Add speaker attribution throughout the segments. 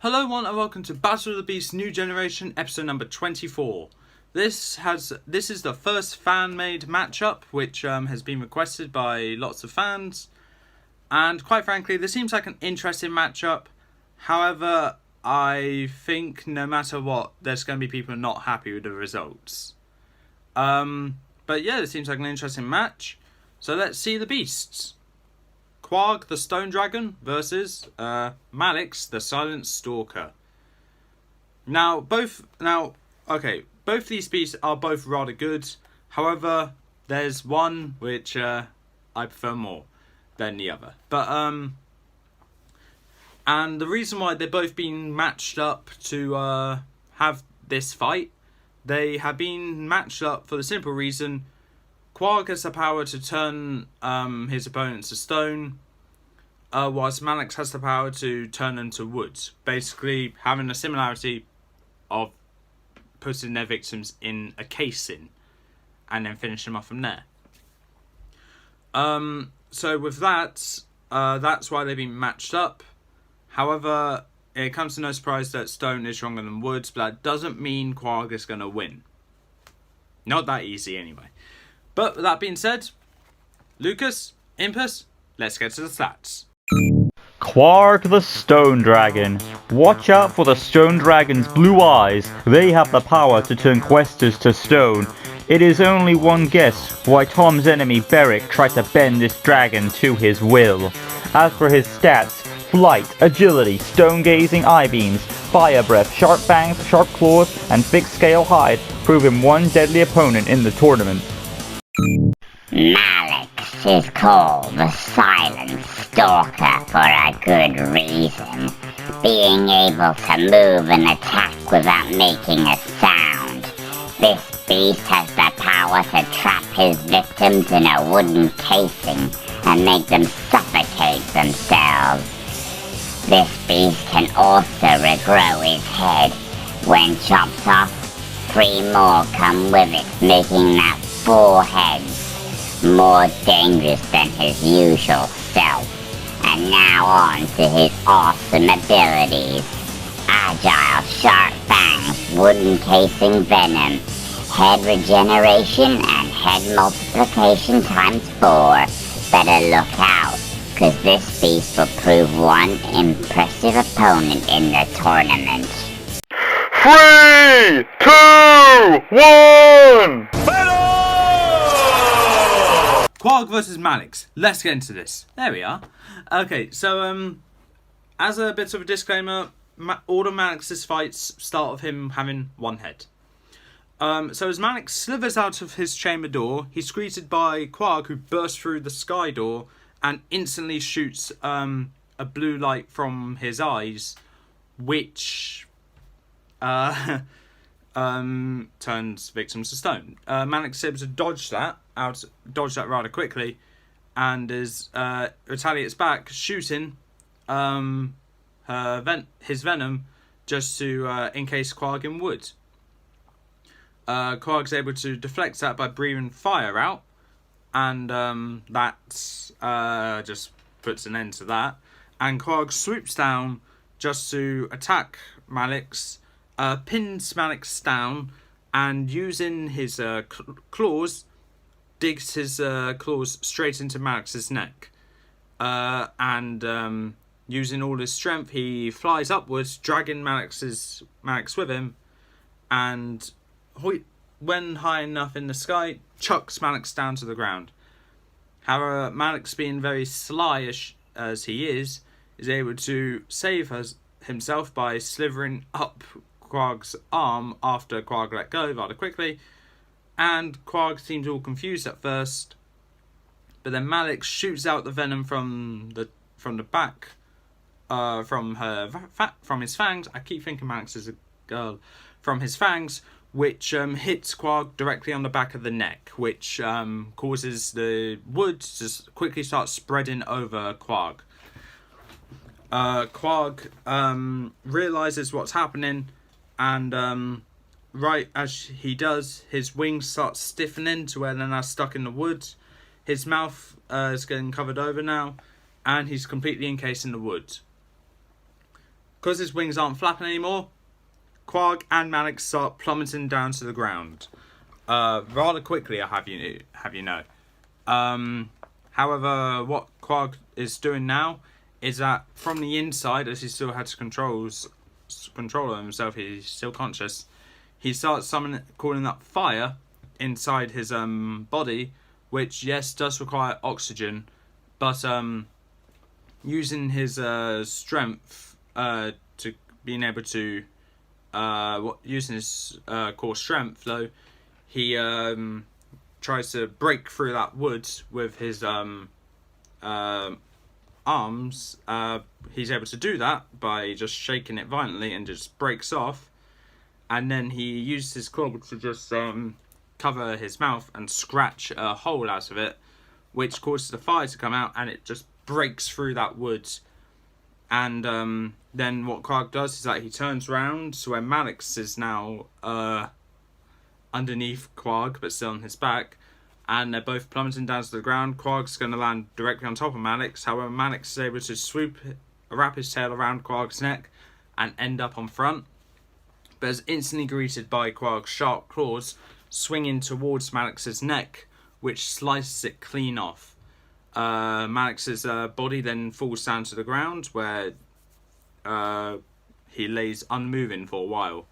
Speaker 1: Hello everyone and welcome to Battle of the Beast New Generation episode number 24. This is the first fan-made matchup which has been requested by lots of fans, and quite frankly this seems like an interesting matchup. However, I think no matter what there's going to be people not happy with the results. But yeah, it seems like an interesting match. So let's see the beasts. Quarg the Stone Dragon versus Mallix the Silent Stalker. Both these beasts are both rather good. However, there's one which I prefer more than the other. But and the reason why they're both being matched up to have this fight, they have been matched up for the simple reason Quarg has the power to turn his opponents to stone, whilst Mallix has the power to turn them to wood. Basically, having a similarity of putting their victims in a casing and then finishing them off from there. So with that, that's why they've been matched up. However, it comes to no surprise that stone is stronger than wood, but that doesn't mean Quarg is going to win. Not that easy anyway. But with that being said, Lucas, Impus, let's get to the stats.
Speaker 2: Quarg the Stone Dragon. Watch out for the Stone Dragon's blue eyes. They have the power to turn questers to stone. It is only one guess why Tom's enemy Beric tried to bend this dragon to his will. As for his stats, flight, agility, stone-gazing eye beams, fire breath, sharp fangs, sharp claws, and thick scale hide prove him one deadly opponent in the tournament.
Speaker 3: Mallix is called the Silent Stalker for a good reason, being able to move and attack without making a sound. This beast has the power to trap his victims in a wooden casing and make them suffocate themselves. This beast can also regrow his head. When chopped off, 3 more come with it, making that 4 heads. More dangerous than his usual self. And now on to his awesome abilities. Agile, sharp fangs, wooden casing venom, head regeneration, and head multiplication times 4. Better look out, cause this beast will prove one impressive opponent in the tournament.
Speaker 2: 3, 2, 1!
Speaker 1: Quarg versus Mallix. Let's get into this. There we are. Okay, so as a bit of a disclaimer, all of Mallix's fights start with him having 1 head. So as Mallix slithers out of his chamber door, he's greeted by Quarg, who bursts through the sky door and instantly shoots a blue light from his eyes, which turns victims to stone. Mallix is able to dodge that rather quickly, and retaliates back, shooting his venom just to encase Quarg in wood. Quarg's able to deflect that by breathing fire out, and that just puts an end to that. And Quarg swoops down just to attack Mallix, pins Mallix down, and using his claws, digs his claws straight into Mallix's neck. And using all his strength, he flies upwards, dragging Mallix with him, and when high enough in the sky, chucks Mallix down to the ground. However, Mallix, being very sly as he is able to save himself by slithering up Quarg's arm after Quarg let go rather quickly, and Quarg seems all confused at first, but then Mallix shoots out the venom from the back, from his fangs. I keep thinking Mallix is a girl. From his fangs, which hits Quarg directly on the back of the neck, which causes the wood to quickly start spreading over Quarg. Quarg realizes what's happening, and right as he does, his wings start stiffening to where they're now stuck in the wood. His mouth is getting covered over now, and he's completely encased in the wood. Because his wings aren't flapping anymore, Quarg and Mallix start plummeting down to the ground. Rather quickly, I have you know. However, what Quarg is doing now is that from the inside, as he still has control of himself, he's still conscious. He starts calling up fire inside his body, which yes does require oxygen, but using his strength to being able to using his core strength though, he tries to break through that wood with his arms. He's able to do that by just shaking it violently and just breaks off, and then he uses his claw to just cover his mouth and scratch a hole out of it, which causes the fire to come out, and it just breaks through that wood. And then what Quarg does is that he turns around, so where Mallix is now underneath Quarg but still on his back, and they're both plummeting down to the ground. Quarg's going to land directly on top of Mallix. However, Mallix is able to wrap his tail around Quarg's neck and end up on front, but is instantly greeted by Quarg's sharp claws swinging towards Mallix's neck, which slices it clean off. Mallix's body then falls down to the ground, where he lays unmoving for a while.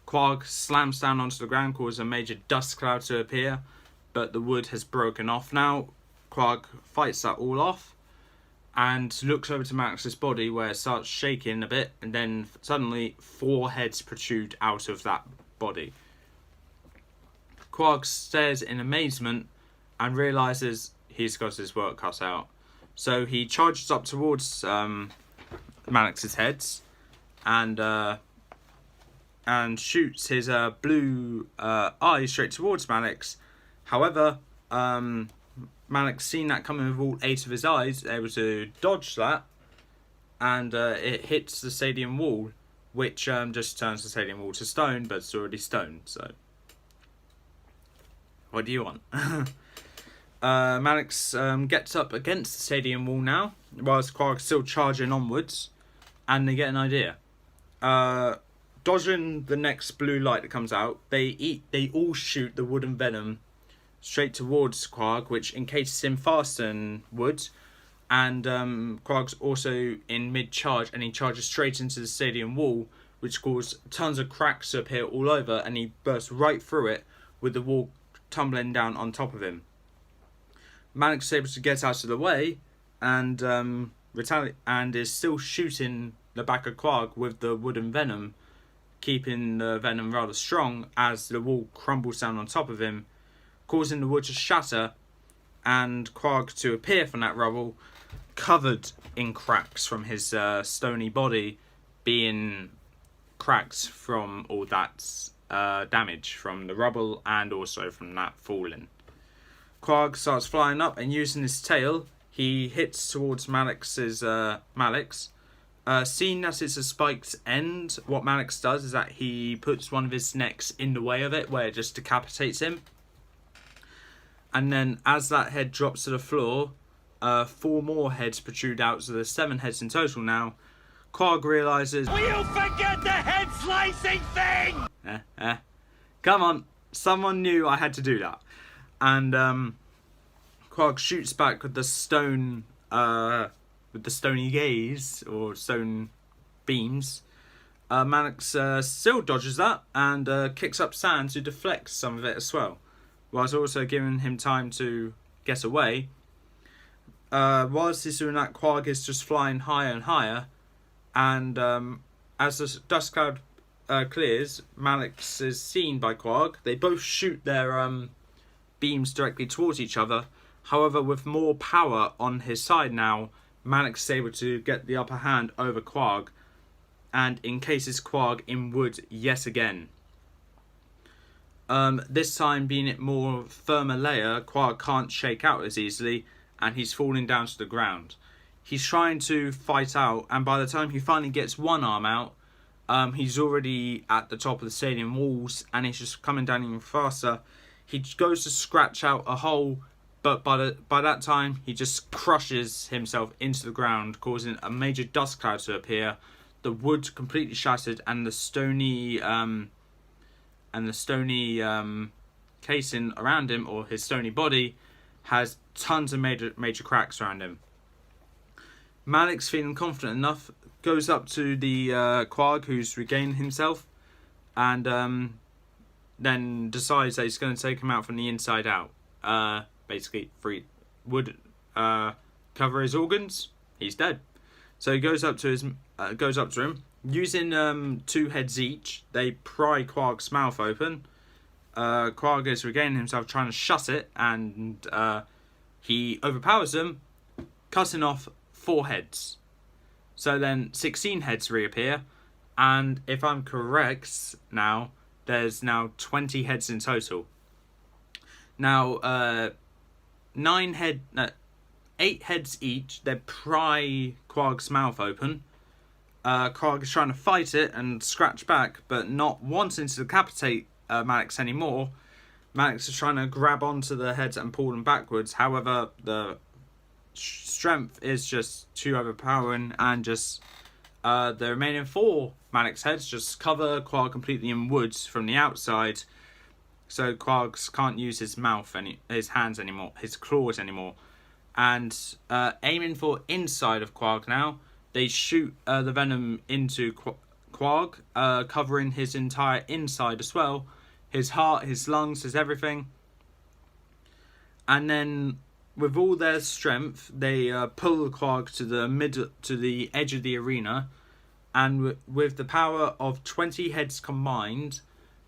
Speaker 1: Quarg slams down onto the ground, causing a major dust cloud to appear, but the wood has broken off now. Quarg fights that all off and looks over to Mallix's body, where it starts shaking a bit, and then suddenly 4 heads protrude out of that body. Quarg stares in amazement and realises he's got his work cut out. So he charges up towards Mallix's heads and shoots his blue eye straight towards Mallix. However, Mallix, seeing that coming with all 8 of his eyes, able to dodge that, and it hits the stadium wall, which just turns the stadium wall to stone, but it's already stone, so what do you want? Mallix gets up against the stadium wall now, whilst Quarg's still charging onwards, and they get an idea. Dodging the next blue light that comes out, they all shoot the wooden venom straight towards Quarg, which encases him faster than wood, and Quarg's also in mid-charge, and he charges straight into the stadium wall, which causes tons of cracks to appear all over, and he bursts right through it, with the wall tumbling down on top of him. Mallix is able to get out of the way and retaliate, and is still shooting the back of Quarg with the wooden venom, keeping the venom rather strong as the wall crumbles down on top of him, causing the wood to shatter and Quarg to appear from that rubble, covered in cracks from his stony body, being cracks from all that damage from the rubble and also from that falling. Quarg starts flying up, and using his tail, he hits towards Mallix's Mallix. Seeing that it's a spiked end, what Mallix does is that he puts one of his necks in the way of it, where it just decapitates him. And then as that head drops to the floor, 4 more heads protrude out, so there's 7 heads in total now. Quarg realises, will you forget the head slicing thing? Come on, someone knew I had to do that. And Quarg shoots back with the stone, with the stony gaze or stone beams. Mallix still dodges that and kicks up sand to deflect some of it as well, whilst also giving him time to get away. Whilst he's doing that, Quarg is just flying higher and higher, and as the dust cloud clears, Mallix is seen by Quarg. They both shoot their beams directly towards each other. However, with more power on his side now, Mallix is able to get the upper hand over Quarg and encases Quarg in wood yet again. This time, being it more firmer layer, Quarg can't shake out as easily, and he's falling down to the ground. He's trying to fight out, and by the time he finally gets one arm out, he's already at the top of the stadium walls, and he's just coming down even faster. He goes to scratch out a hole, but by that time, he just crushes himself into the ground, causing a major dust cloud to appear, the wood completely shattered, and the stony casing around him, or his stony body, has tons of major cracks around him. Mallix, feeling confident enough, goes up to the Quarg, who's regained himself, and then decides that he's going to take him out from the inside out. Basically, would cover his organs. He's dead. So he goes up to him using 2 heads each. They pry Quarg's mouth open. Quarg is regaining himself, trying to shut it, and he overpowers them, cutting off 4 heads. So then 16 heads reappear, and if I'm correct now, there's now 20 heads in total. Now, 8 heads each, they pry Quarg's mouth open. Quarg is trying to fight it and scratch back, but not wanting to decapitate Mallix anymore. Mallix is trying to grab onto the heads and pull them backwards. However, the strength is just too overpowering, and just the remaining 4 Mallix heads just cover Quarg completely in woods from the outside. So Quarg can't use his his hands anymore, his claws anymore. And aiming for inside of Quarg now, they shoot the venom into Quarg, covering his entire inside as well. His heart, his lungs, his everything. And then, with all their strength, they pull Quarg to the edge of the arena. And with the power of 20 heads combined,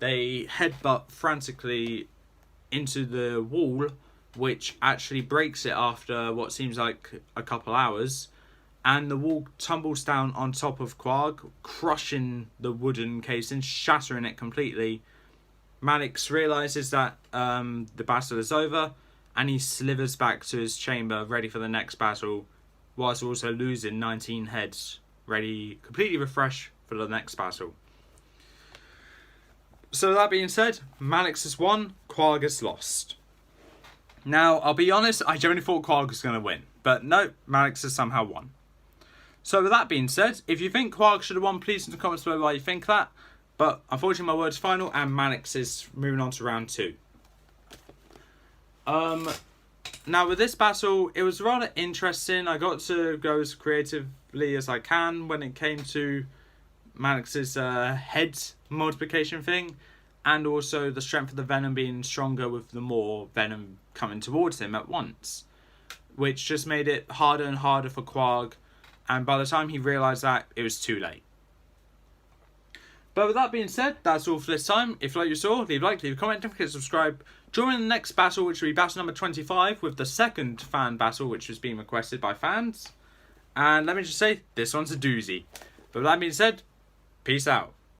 Speaker 1: they headbutt frantically into the wall, which actually breaks it after what seems like a couple hours, and the wall tumbles down on top of Quarg, crushing the wooden casing, shattering it completely. Mallix realises that the battle is over, and he slithers back to his chamber, ready for the next battle, whilst also losing 19 heads, ready, completely refreshed for the next battle. So that being said, Mallix has won, Quarg has lost. Now, I'll be honest, I generally thought Quarg was going to win. But no, Mallix has somehow won. So with that being said, if you think Quarg should have won, please in the comments below why you think that. But unfortunately my word's final, and Mallix is moving on to round 2. Now with this battle, it was rather interesting. I got to go as creatively as I can when it came to Mallix's head multiplication thing, and also the strength of the venom being stronger with the more venom coming towards him at once, which just made it harder and harder for Quarg, and by the time he realised that, it was too late. But with that being said, that's all for this time. If you like what you saw, leave a like, leave a comment, don't forget to subscribe. Join the next battle, which will be battle number 25, with the second fan battle, which was being requested by fans. And let me just say, this one's a doozy. But with that being said, peace out.